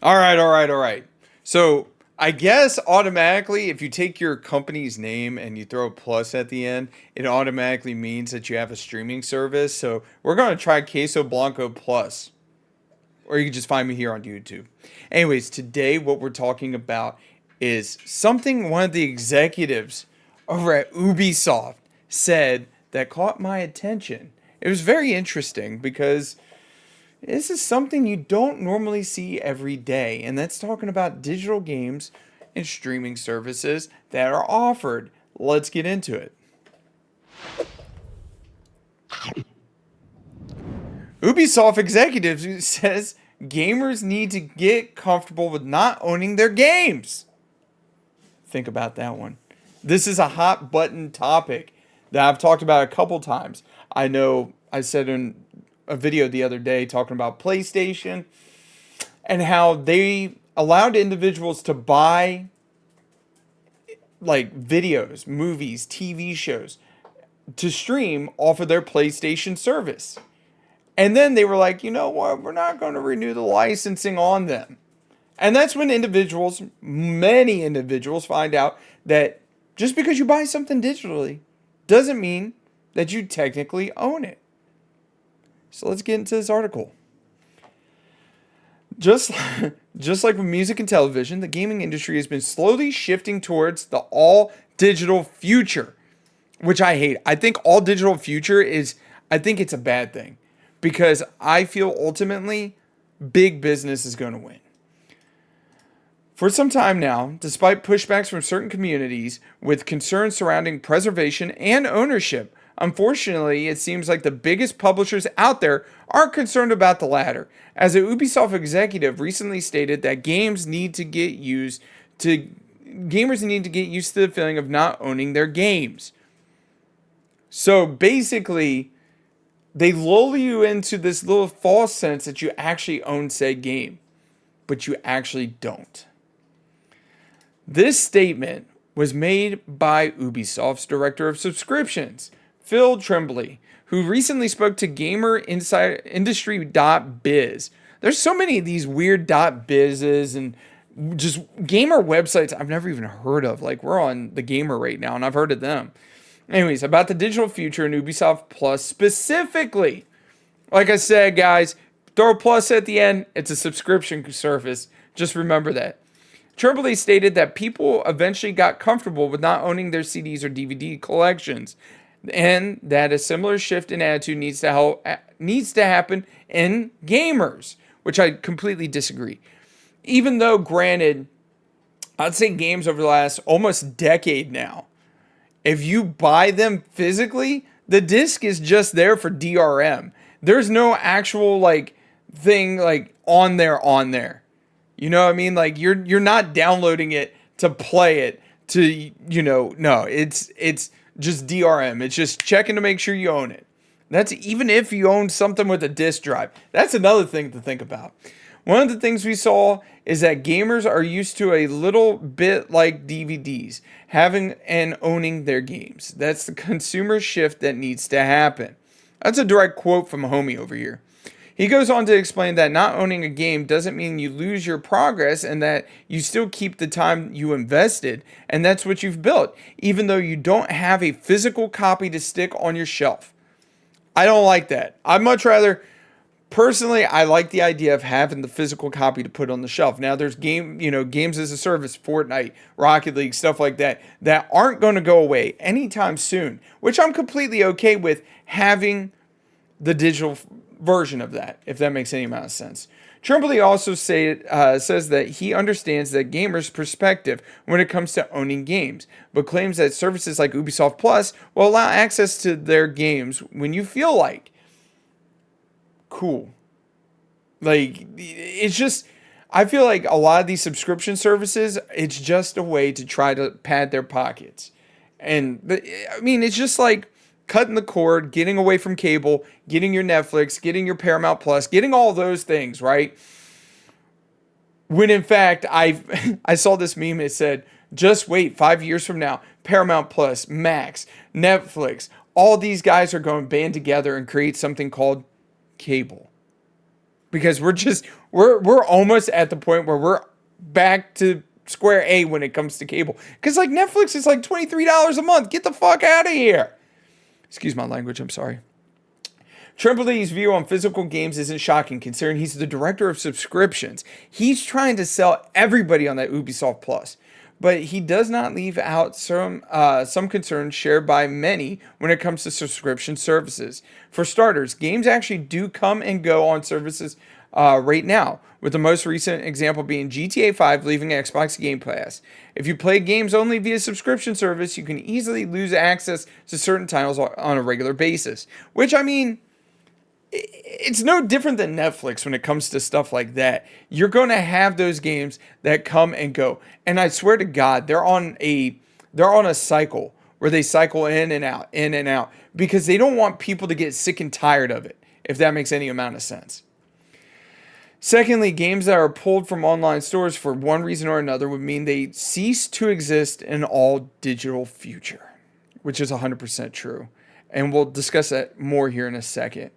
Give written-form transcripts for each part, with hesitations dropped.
All right. So I guess automatically, if you take your company's name and you throw a plus at the end, it automatically means that you have a streaming service. So we're going to try Queso Blanco Plus, or you can just find me here on YouTube. Anyways, today what we're talking about is something one of the executives over at Ubisoft said that caught my attention. It was very interesting because this is something you don't normally see every day, and that's talking about digital games and streaming services that are offered. Let's get into it. Ubisoft executive says gamers need to get comfortable with not owning their games. Think about that one. This is a hot button topic that I've talked about a couple times. I know I said in a video the other day talking about PlayStation and how they allowed individuals to buy like videos, movies, TV shows to stream off of their PlayStation service. And then they were like, you know what? We're not going to renew the licensing on them. And that's when individuals, many individuals, find out that just because you buy something digitally doesn't mean that you technically own it. So let's get into this article. Just, just like with music and television, the gaming industry has been slowly shifting towards the all digital future, which I hate. I think all digital future is, I think it's a bad thing because I feel ultimately big business is going to win. For some time now, despite pushbacks from certain communities with concerns surrounding preservation and ownership, unfortunately, it seems like the biggest publishers out there are concerned about the latter. As a Ubisoft executive recently stated that gamers need to get used to the feeling of not owning their games. So basically, they lull you into this little false sense that you actually own said game, but you actually don't. This statement was made by Ubisoft's director of subscriptions, Phil Tremblay, who recently spoke to GamerIndustry.biz. There's so many of these weird .bizes and just gamer websites I've never even heard of. Like we're on the Gamer right now, and I've heard of them. Anyways, about the digital future in Ubisoft Plus specifically. Like I said, guys, throw a plus at the end. It's a subscription service. Just remember that. Tremblay stated that people eventually got comfortable with not owning their CDs or DVD collections, and that a similar shift in attitude needs to happen in gamers, which I completely disagree. Even though, granted, I'd say games over the last almost decade now, if you buy them physically, the disc is just there for DRM. There's no actual like thing like on there. You know what I mean? Like you're not downloading it to play it to no, it's just DRM. It's just checking to make sure you own it. That's even if you own something with a disk drive. That's another thing to think about. One of the things we saw is that gamers are used to a little bit like DVDs, having and owning their games. That's the consumer shift that needs to happen. That's a direct quote from a homie over here. He goes on to explain that not owning a game doesn't mean you lose your progress and that you still keep the time you invested, and that's what you've built, even though you don't have a physical copy to stick on your shelf. I don't like that. I'd much rather, personally, I like the idea of having the physical copy to put on the shelf. Now, there's games as a service, Fortnite, Rocket League, stuff like that, that aren't going to go away anytime soon, which I'm completely okay with having the digital version of that, if that makes any amount of sense. Tremblay also says that he understands that gamers' perspective when it comes to owning games, but claims that services like Ubisoft Plus will allow access to their games when you feel like. Cool. Like, it's just, I feel like a lot of these subscription services, it's just a way to try to pad their pockets. And, I mean, it's just like cutting the cord, getting away from cable, getting your Netflix, getting your Paramount Plus, getting all those things, right? When in fact, I saw this meme, it said, just wait, 5 years from now, Paramount Plus, Max, Netflix, all these guys are going to band together and create something called cable. Because we're We're almost at the point where we're back to square A when it comes to cable. Because like Netflix is like $23 a month. Get the fuck out of here. Excuse my language. I'm sorry. Trembley's view on physical games isn't shocking, considering he's the director of subscriptions. He's trying to sell everybody on that Ubisoft Plus, but he does not leave out some concerns shared by many when it comes to subscription services. For starters, games actually do come and go on services right now, with the most recent example being GTA 5 leaving Xbox Game Pass. If you play games only via subscription service, you can easily lose access to certain titles on a regular basis, which I mean, it's no different than Netflix when it comes to stuff like that. You're going to have those games that come and go. And I swear to God, they're on a cycle where they cycle in and out because they don't want people to get sick and tired of it, if that makes any amount of sense. Secondly, games that are pulled from online stores for one reason or another would mean they cease to exist in all digital future, which is 100% true. And we'll discuss that more here in a second.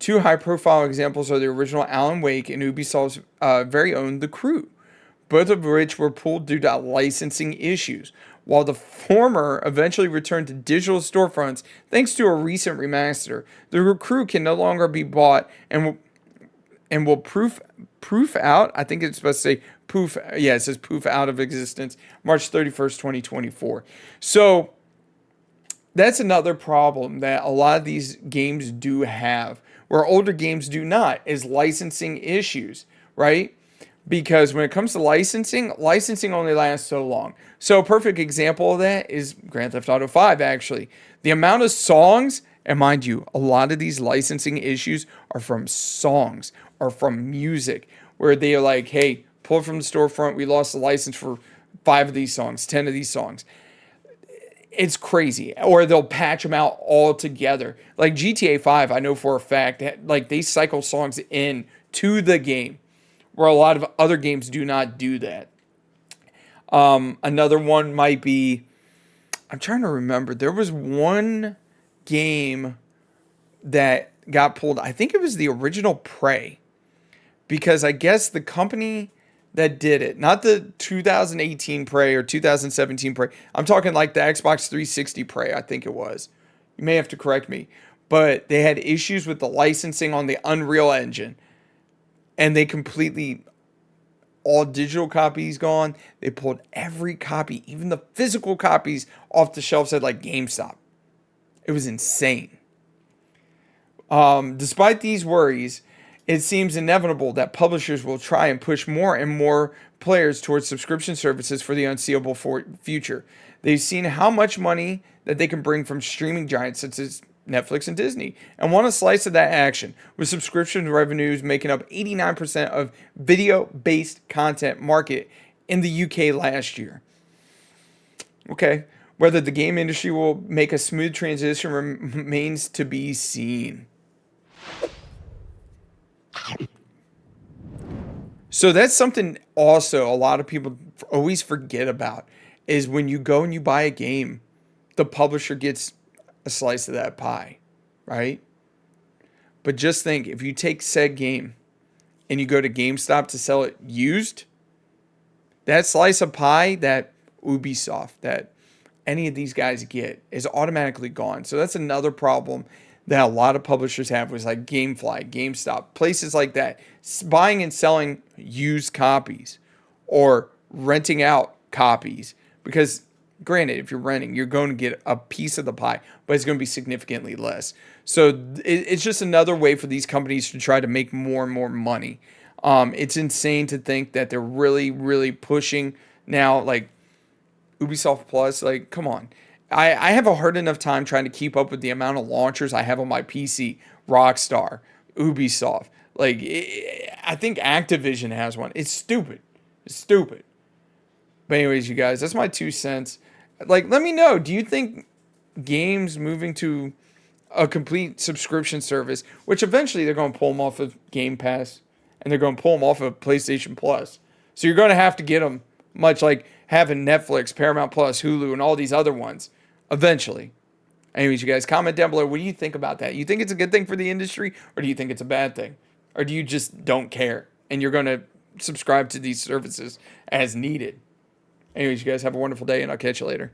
Two high-profile examples are the original Alan Wake and Ubisoft's very own The Crew, both of which were pulled due to licensing issues. While the former eventually returned to digital storefronts thanks to a recent remaster, The Crew can no longer be bought and will proof out. I think it's supposed to say poof. Yeah, it says poof out of existence March 31st, 2024. So that's another problem that a lot of these games do have, where older games do not, is licensing issues, right? Because when it comes to licensing only lasts so long. So a perfect example of that is Grand Theft Auto 5, actually. The amount of songs, and mind you, a lot of these licensing issues are from songs or from music, where they are like, hey, pull from the storefront, we lost the license for 5 of these songs, 10 of these songs. It's crazy. Or they'll patch them out all together. Like GTA 5, I know for a fact that like they cycle songs in to the game, where a lot of other games do not do that. Another one might be, I'm trying to remember. There was one game that got pulled. I think it was the original Prey, because I guess the company that did it, not the 2018 Prey or 2017 Prey. I'm talking like the Xbox 360 Prey, I think it was. You may have to correct me. But they had issues with the licensing on the Unreal Engine. And they completely, all digital copies gone. They pulled every copy, even the physical copies, off the shelves at like GameStop. It was insane. Despite these worries, it seems inevitable that publishers will try and push more and more players towards subscription services for the unseeable future. They've seen how much money that they can bring from streaming giants such as Netflix and Disney, and want a slice of that action, with subscription revenues making up 89% of video-based content market in the UK last year. Okay, whether the game industry will make a smooth transition remains to be seen. So that's something also a lot of people always forget about, is when you go and you buy a game, the publisher gets a slice of that pie, right? But just think, if you take said game and you go to GameStop to sell it used, that slice of pie that Ubisoft, that any of these guys get, is automatically gone. So that's another problem that a lot of publishers have, was like GameFly, GameStop, places like that, buying and selling used copies or renting out copies. Because granted, if you're renting, you're going to get a piece of the pie, but it's going to be significantly less. So it's just another way for these companies to try to make more and more money. It's insane to think that they're really, really pushing now, like Ubisoft Plus. Like, come on. I have a hard enough time trying to keep up with the amount of launchers I have on my PC. Rockstar, Ubisoft. Like, I think Activision has one. It's stupid. It's stupid. But anyways, you guys, that's my 2 cents. Like, let me know. Do you think games moving to a complete subscription service, which eventually they're going to pull them off of Game Pass, and they're going to pull them off of PlayStation Plus. So you're going to have to get them, much like having Netflix, Paramount Plus, Hulu, and all these other ones eventually. Anyways, you guys, comment down below. What do you think about that? You think it's a good thing for the industry, or do you think it's a bad thing? Or do you just don't care? and you're going to subscribe to these services as needed. Anyways, you guys have a wonderful day, and I'll catch you later.